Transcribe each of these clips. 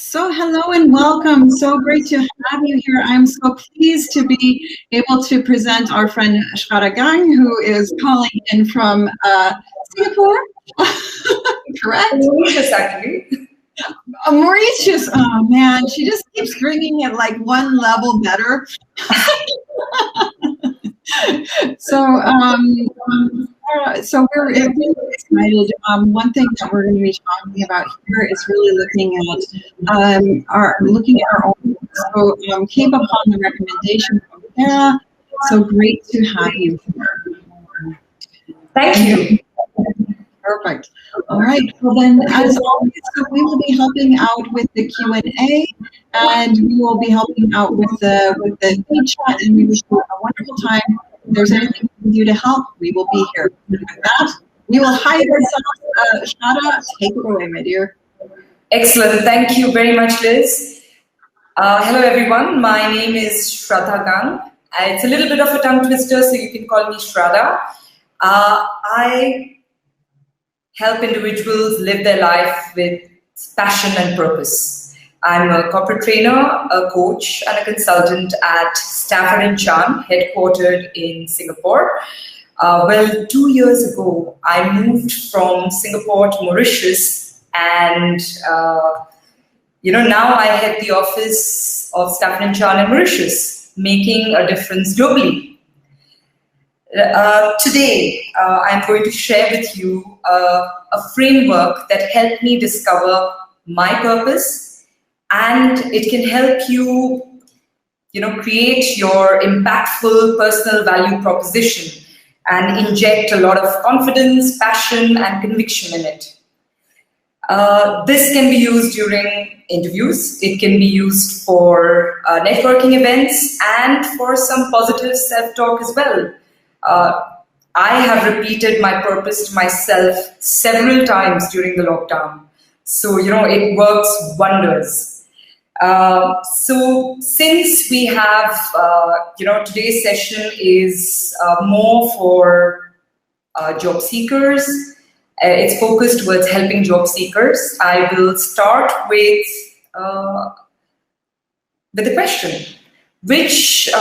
So hello and welcome. So great to have you here. I'm so pleased to be able to present our friend Shradha, who is calling in from Singapore. Correct? Mauritius, actually. Mauritius. Oh man, she just keeps bringing it like one level better. So we're really excited. One thing that we're going to be talking about here is really looking at our own. So came upon the recommendation from Sarah. So great to have you here. Thank you. Perfect. All right. Well then, as always, so we will be helping out with the Q&A, and we will be helping out with the feed chat, and we wish you a wonderful time. If there's anything we can do to help, we will be here. With that, we will hide ourselves. Shradha, take it away, my dear. Excellent. Thank you very much, Liz. Hello, everyone. My name is Shradha Gang. It's a little bit of a tongue twister, so you can call me Shradha. I help individuals live their life with passion and purpose. I'm a corporate trainer, a coach, and a consultant at Stafford & Chan, headquartered in Singapore. 2 years ago, I moved from Singapore to Mauritius, and now I head the office of Stafford & Chan in Mauritius, making a difference globally. Today, I'm going to share with you a framework that helped me discover my purpose, and it can help you, create your impactful personal value proposition and inject a lot of confidence, passion, and conviction in it. This can be used during interviews. It can be used for networking events and for some positive self-talk as well. I have repeated my purpose to myself several times during the lockdown. So, it works wonders. So since we have, today's session is more for job seekers, it's focused towards helping job seekers. I will start with the question. Which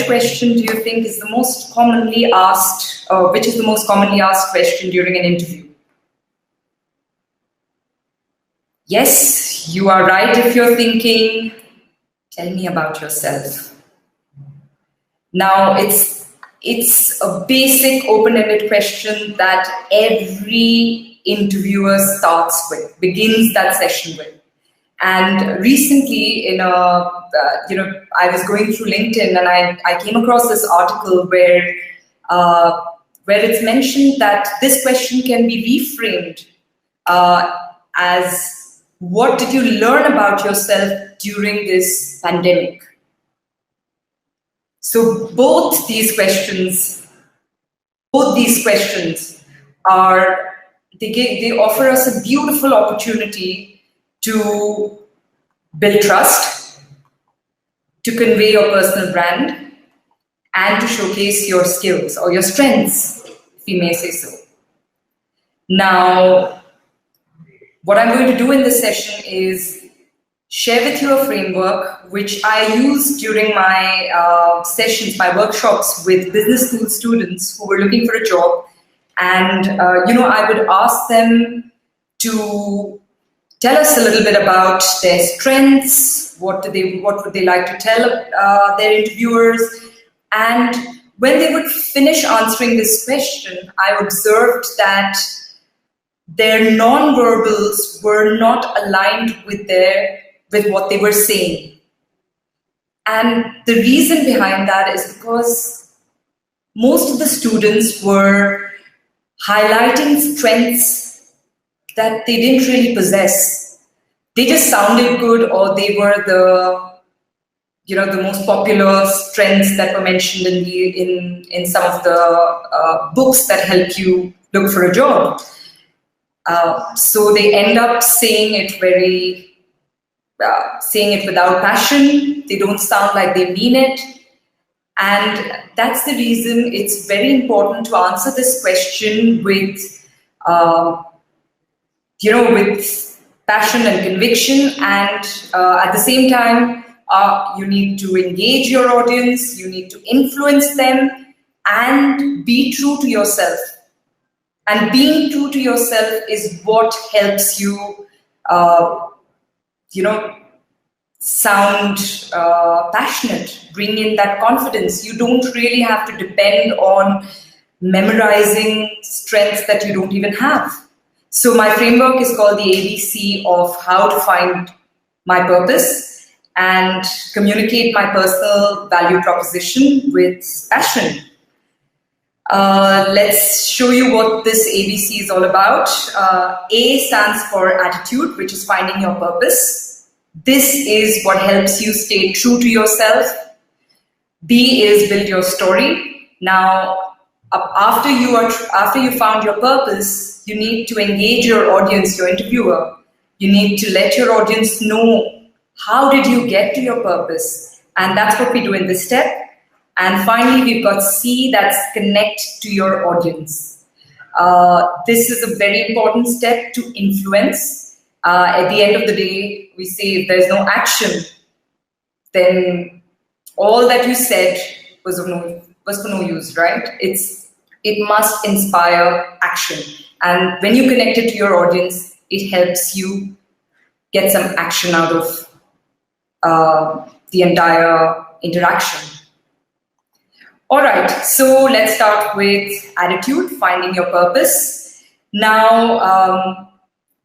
question do you think is the most commonly asked, which is the most commonly asked question during an interview? Yes, you are right if you're thinking, tell me about yourself. Now, it's a basic open-ended question that every interviewer begins that session with. And recently, I was going through LinkedIn and I came across this article where it's mentioned that this question can be reframed as, what did you learn about yourself during this pandemic? So both these questions are, they offer us a beautiful opportunity to build trust, to convey your personal brand, and to showcase your skills or your strengths, if we may say so. Now, what I'm going to do in this session is share with you a framework which I use during my sessions, my workshops with business school students who were looking for a job. And, I would ask them to tell us a little bit about their strengths, what would they like to tell their interviewers. And when they would finish answering this question, I observed that their non-verbals were not aligned with what they were saying. And the reason behind that is because most of the students were highlighting strengths that they didn't really possess. They just sounded good, or they were the most popular strengths that were mentioned in some of the books that help you look for a job. So they end up saying it without passion. They don't sound like they mean it. And that's the reason it's very important to answer this question with passion and conviction, and at the same time, you need to engage your audience, you need to influence them, and be true to yourself. And being true to yourself is what helps you, you know, sound passionate, bring in that confidence. You don't really have to depend on memorizing strengths that you don't even have. So my framework is called the ABC of how to find my purpose and communicate my personal value proposition with passion. Let's show you what this ABC is all about. A stands for attitude, which is finding your purpose. This is what helps you stay true to yourself. B is build your story. Now, after you found your purpose, you need to engage your audience, your interviewer. You need to let your audience know how did you get to your purpose, and that's what we do in this step. And finally, we've got C, that's connect to your audience. This is a very important step to influence. At the end of the day, we say if there's no action, then all that you said was for no use, right? It must inspire action. And when you connect it to your audience, it helps you get some action out of the entire interaction. All right, so let's start with attitude, finding your purpose. Now,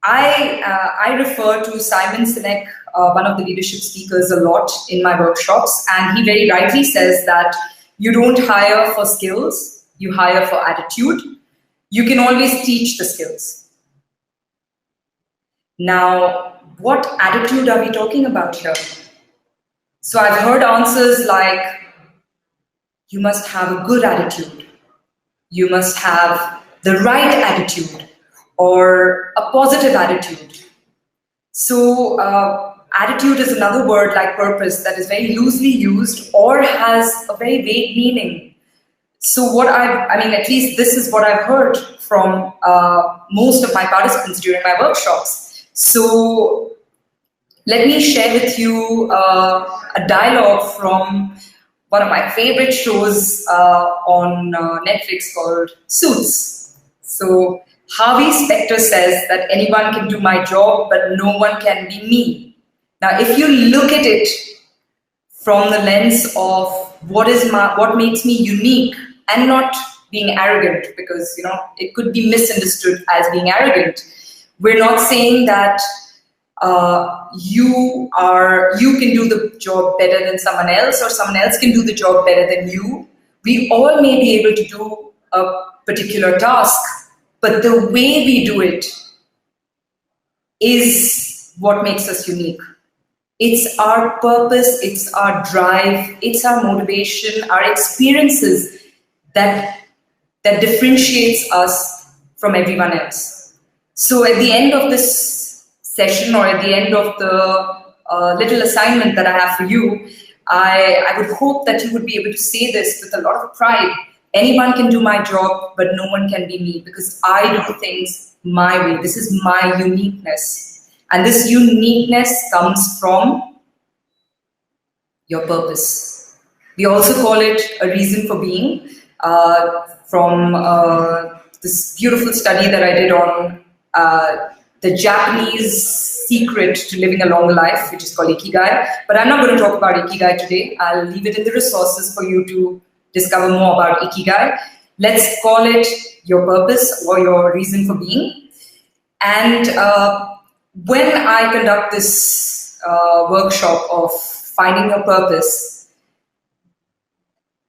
I refer to Simon Sinek, one of the leadership speakers, a lot in my workshops, and he very rightly says that you don't hire for skills, you hire for attitude. You can always teach the skills. Now, what attitude are we talking about here? So I've heard answers like, you must have a good attitude, you must have the right attitude, or a positive attitude. So attitude is another word like purpose that is very loosely used or has a very vague meaning. So at least this is what I've heard from most of my participants during my workshops. So let me share with you a dialogue from one of my favorite shows on Netflix called Suits. So Harvey Specter says that anyone can do my job, but no one can be me. Now, if you look at it from the lens of what makes me unique and not being arrogant, because it could be misunderstood as being arrogant. We're not saying that you can do the job better than someone else, or someone else can do the job better than you. We all may be able to do a particular task, but the way we do it is what makes us unique. It's our purpose, it's our drive, it's our motivation, our experiences that differentiates us from everyone else. So at the end of this session, or at the end of the little assignment that I have for you, I would hope that you would be able to say this with a lot of pride. Anyone can do my job, but no one can be me, because I do things my way. This is my uniqueness. And this uniqueness comes from your purpose. We also call it a reason for being, from this beautiful study that I did on the Japanese secret to living a long life, which is called Ikigai. But I'm not going to talk about Ikigai today. I'll leave it in the resources for you to discover more about Ikigai. Let's call it your purpose or your reason for being. And when I conduct this workshop of finding your purpose,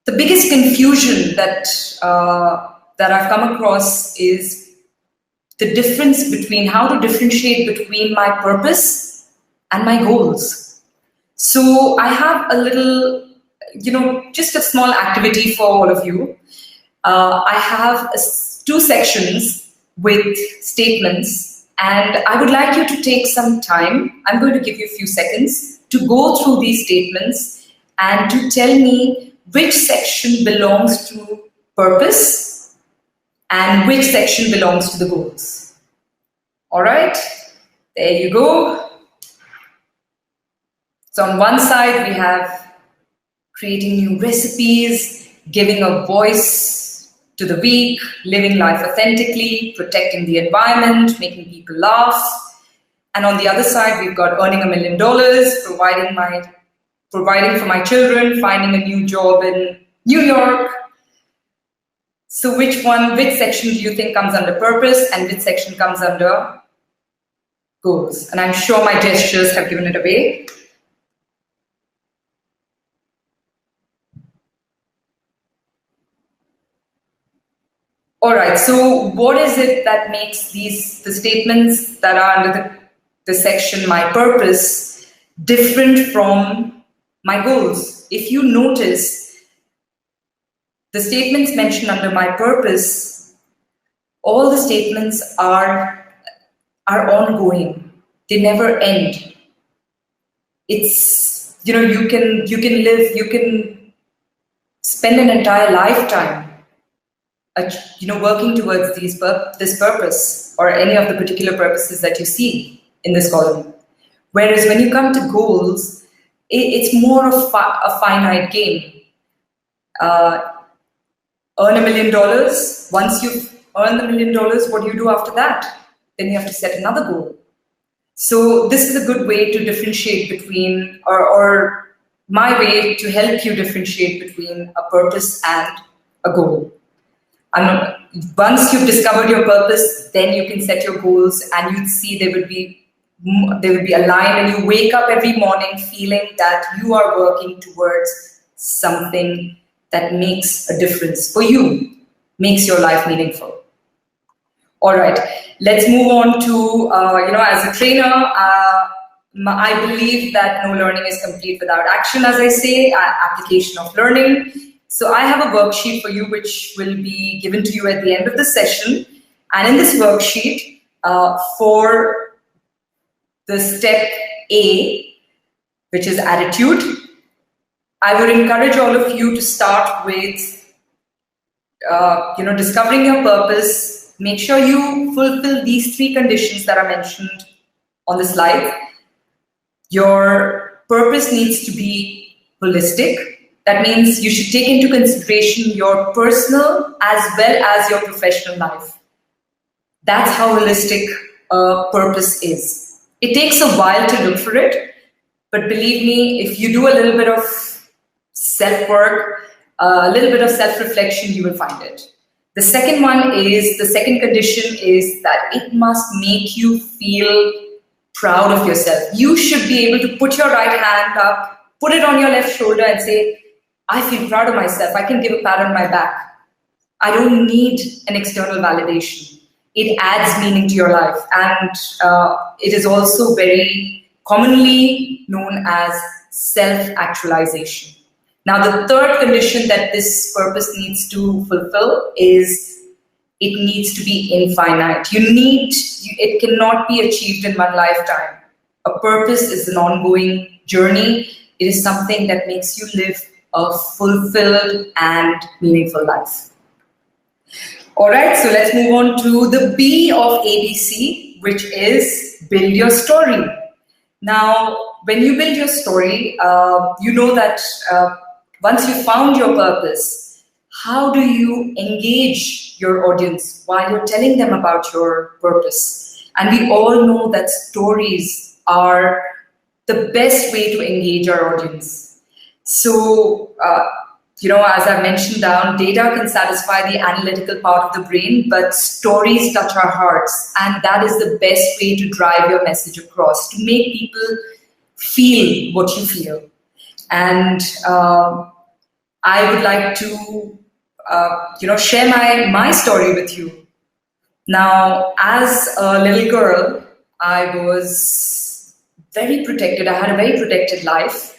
the biggest confusion that I've come across is the difference between how to differentiate between my purpose and my goals. So I have a little, just a small activity for all of you. I have two sections with statements, and I would like you to take some time. I'm going to give you a few seconds to go through these statements and to tell me which section belongs to purpose and which section belongs to the goals. All right? There you go. So on one side, we have creating new recipes, giving a voice to the weak, living life authentically, protecting the environment, making people laugh. And on the other side, we've got earning $1 million, providing for my children, finding a new job in New York. So which section do you think comes under purpose and which section comes under goals? And I'm sure my gestures have given it away. All right, so what is it that makes the statements that are under the section my purpose different from my goals? If you notice, the statements mentioned under my purpose, all the statements are ongoing. They never end. It's, you can spend an entire lifetime working towards this purpose or any of the particular purposes that you see in this column. Whereas when you come to goals, it's more of a finite game. Earn $1 million. Once you've earned the $1 million, what do you do after that? Then you have to set another goal. So this is a good way to differentiate between, or my way to help you differentiate between a purpose and a goal. And once you've discovered your purpose, then you can set your goals, and you'd see they would be aligned, and you wake up every morning feeling that you are working towards something that makes a difference for you, makes your life meaningful. All right, let's move on to, as a trainer, I believe that no learning is complete without action, as I say, application of learning. So I have a worksheet for you, which will be given to you at the end of the session. And in this worksheet, for the step A, which is attitude, I would encourage all of you to start with, discovering your purpose. Make sure you fulfill these 3 conditions that are mentioned on the slide. Your purpose needs to be holistic. That means you should take into consideration your personal as well as your professional life. That's how holistic purpose is. It takes a while to look for it, but believe me, if you do a little bit of self-work, a little bit of self-reflection, you will find it. The second condition is that it must make you feel proud of yourself. You should be able to put your right hand up, put it on your left shoulder and say, I feel proud of myself. I can give a pat on my back. I don't need an external validation. It adds meaning to your life. And it is also very commonly known as self-actualization. Now, the third condition that this purpose needs to fulfill is it needs to be infinite. It cannot be achieved in one lifetime. A purpose is an ongoing journey. It is something that makes you live a fulfilled and meaningful life. All right, so let's move on to the B of ABC, which is build your story. Now, when you build your story, you know that once you found your purpose, how do you engage your audience while you're telling them about your purpose? And we all know that stories are the best way to engage our audience. So, as I mentioned down, data can satisfy the analytical part of the brain, but stories touch our hearts. And that is the best way to drive your message across, to make people feel what you feel. And I would like to, share my story with you. Now, as a little girl, I was very protected. I had a very protected life.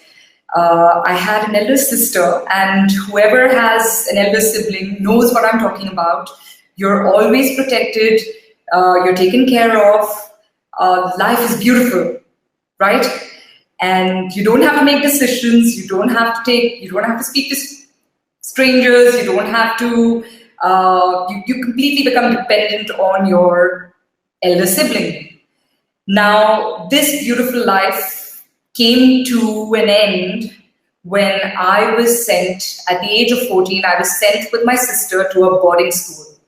I had an elder sister, and whoever has an elder sibling knows what I'm talking about. You're always protected. You're taken care of. Life is beautiful, right? And you don't have to make decisions. You don't have to speak to strangers. You don't have to. You completely become dependent on your elder sibling. Now, this beautiful life came to an end when I was sent, at the age of 14, I was sent with my sister to a boarding school.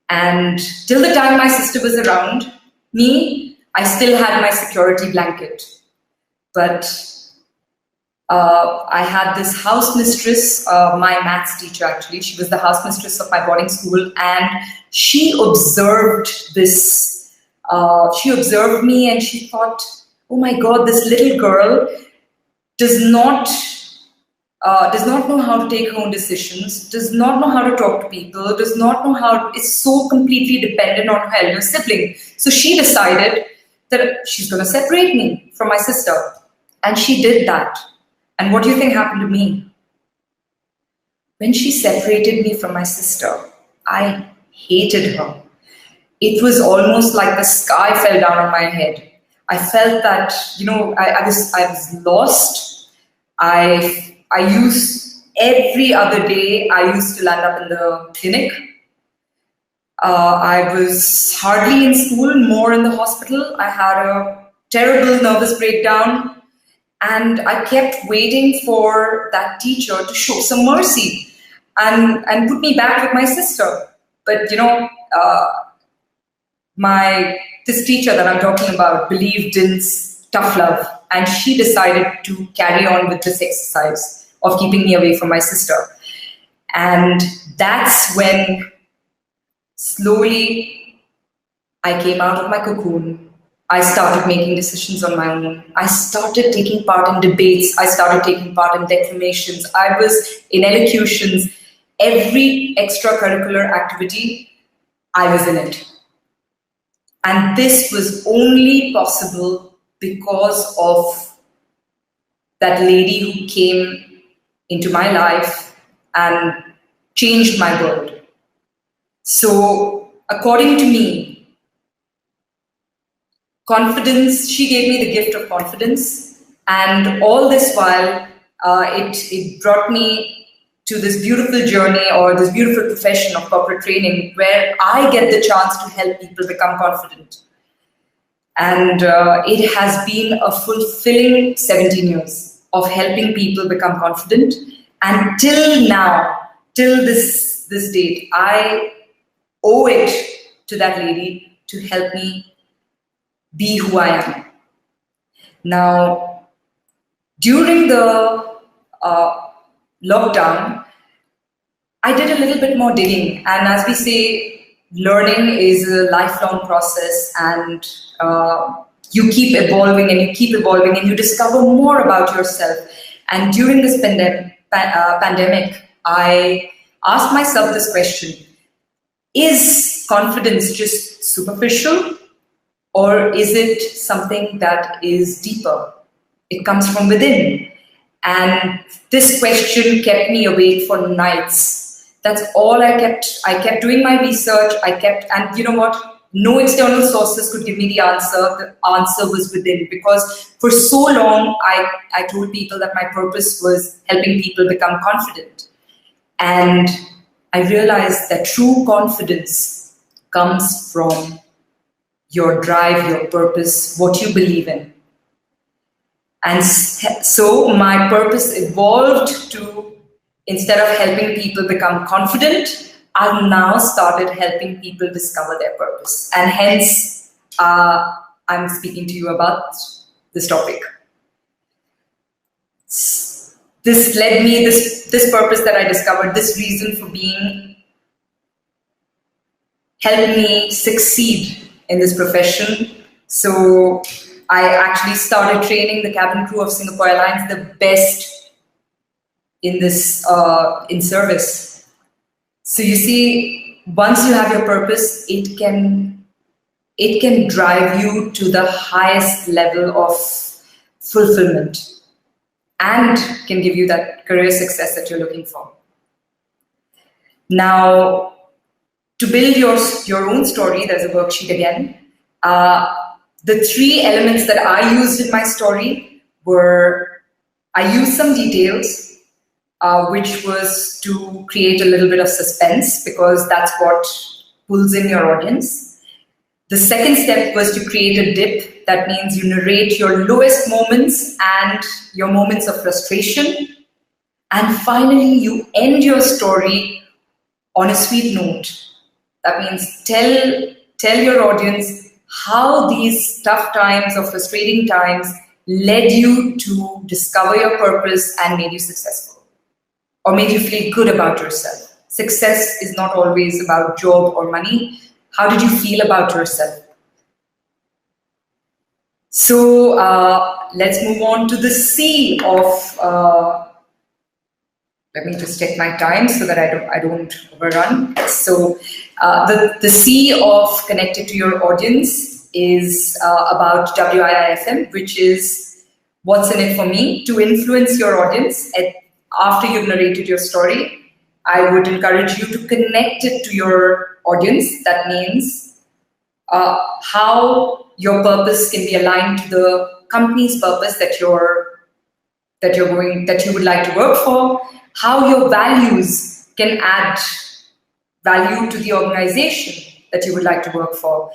And till the time my sister was around me, I still had my security blanket. But I had this house mistress, my maths teacher actually. She was the house mistress of my boarding school, and she observed this. She observed me, and she thought, "Oh my God, this little girl does not know how to take her own decisions, does not know how to talk to people, does not know how, is so completely dependent on her elder sibling." So she decided that she's going to separate me from my sister, and she did that. And what do you think happened to me? When she separated me from my sister, I hated her. It was almost like the sky fell down on my head. I felt that, I was lost. I used, every other day, I used to land up in the clinic. I was hardly in school, more in the hospital. I had a terrible nervous breakdown. And I kept waiting for that teacher to show some mercy and put me back with my sister. But, this teacher that I'm talking about believed in tough love. And she decided to carry on with this exercise of keeping me away from my sister. And that's when slowly I came out of my cocoon. I started making decisions on my own. I started taking part in debates. I started taking part in declamations. I was in elocutions. Every extracurricular activity, I was in it. And this was only possible because of that lady who came into my life and changed my world. So, according to me, confidence, she gave me the gift of confidence, and all this while it brought me to this beautiful journey or this beautiful profession of corporate training where I get the chance to help people become confident. And it has been a fulfilling 17 years of helping people become confident. And till now, till this date, I owe it to that lady to help me be who I am. Now, during the lockdown, I did a little bit more digging. And as we say, learning is a lifelong process, and you keep evolving and you keep evolving and you discover more about yourself. And during this pandemic, I asked myself this question: is confidence just superficial? Or is it something that is deeper? It comes from within. And this question kept me awake for nights. That's all I kept doing my research. And you know what? No external sources could give me the answer. The answer was within. Because for so long, I told people that my purpose was helping people become confident. And I realized that true confidence comes from your drive, your purpose, what you believe in. And so my purpose evolved to, instead of helping people become confident, I've now started helping people discover their purpose. And hence, I'm speaking to you about this topic. This led me, this purpose that I discovered, this reason for being, helped me succeed in this profession. So I actually started training the cabin crew of Singapore Airlines, the best in this in service. So you see, once you have your purpose, it can drive you to the highest level of fulfillment and can give you that career success that you're looking for. Now, to build your own story, there's a worksheet again. The three elements that I used in my story were, I used some details, which was to create a little bit of suspense, because that's what pulls in your audience. The second step was to create a dip That means you narrate your lowest moments and your moments of frustration. And finally, you end your story on a sweet note. That means tell your audience how these tough times or frustrating times led you to discover your purpose and made you successful, or made you feel good about yourself. Success is not always about job or money. How did you feel about yourself? So let's move on to the C of. Let me just check my time so that I don't overrun. So the C of connected to your audience is about WIIFM, which is what's in it for me. To influence your audience after you've narrated your story, I would encourage you to connect it to your audience. That means how your purpose can be aligned to the company's purpose that you would like to work for, how your values can add value to the organization that you would like to work for,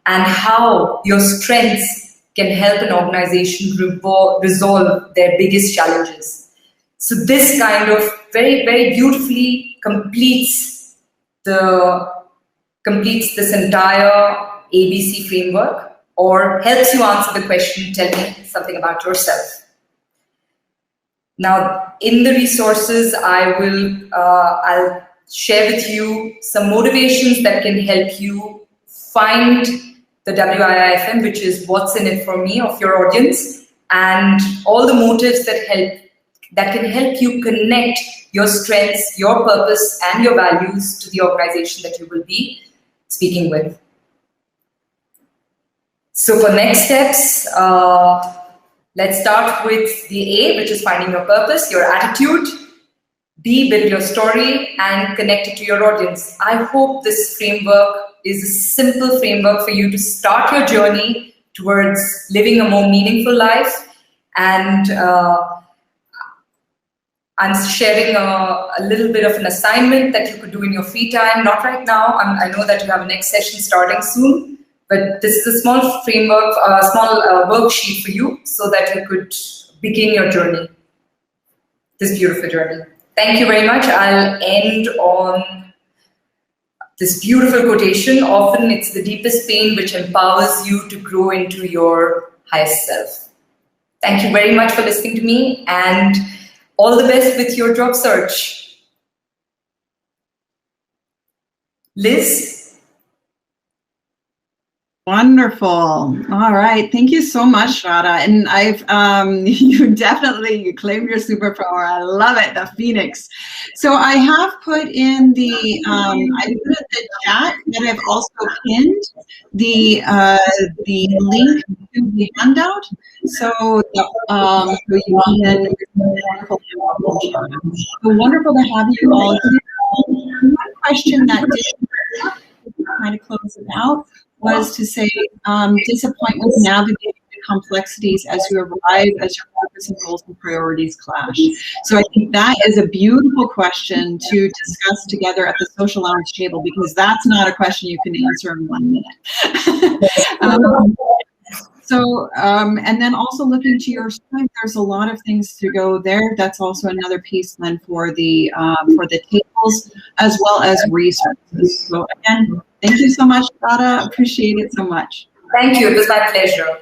and how your strengths can help an organization resolve their biggest challenges. So this kind of very, very beautifully completes this entire ABC framework, or helps you answer the question, tell me something about yourself. Now, in the resources, I'll share with you some motivations that can help you find the WIIFM, which is what's in it for me, of your audience, and all the motives that can help you connect your strengths, your purpose, and your values to the organization that you will be speaking with. So for next steps, let's start with the A, which is finding your purpose, your attitude. B, build your story and connect it to your audience. I hope this framework is a simple framework for you to start your journey towards living a more meaningful life. And I'm sharing a little bit of an assignment that you could do in your free time. Not right now. I know that you have a next session starting soon. But this is a small framework, a small worksheet for you so that you could begin your journey, this beautiful journey. Thank you very much. I'll end on this beautiful quotation. Often it's the deepest pain which empowers you to grow into your highest self. Thank you very much for listening to me, and all the best with your job search. Liz? Wonderful. All right. Thank you so much, Shradha. And you claimed your superpower. I love it. The Phoenix. So I have put in the chat, and I've also pinned the link to the handout. So you can. So wonderful to have you all here. One question that did kind of close it out was to say, disappointment navigating the complexities as you arrive as your purpose and goals and priorities clash. So I think that is a beautiful question to discuss together at the social lounge table, because that's not a question you can answer in 1 minute. And then also looking to your strength, there's a lot of things to go there. That's also another piece then for the tables as well as resources. So again, thank you so much, Shradha. Appreciate it so much. Thank you. It was my pleasure.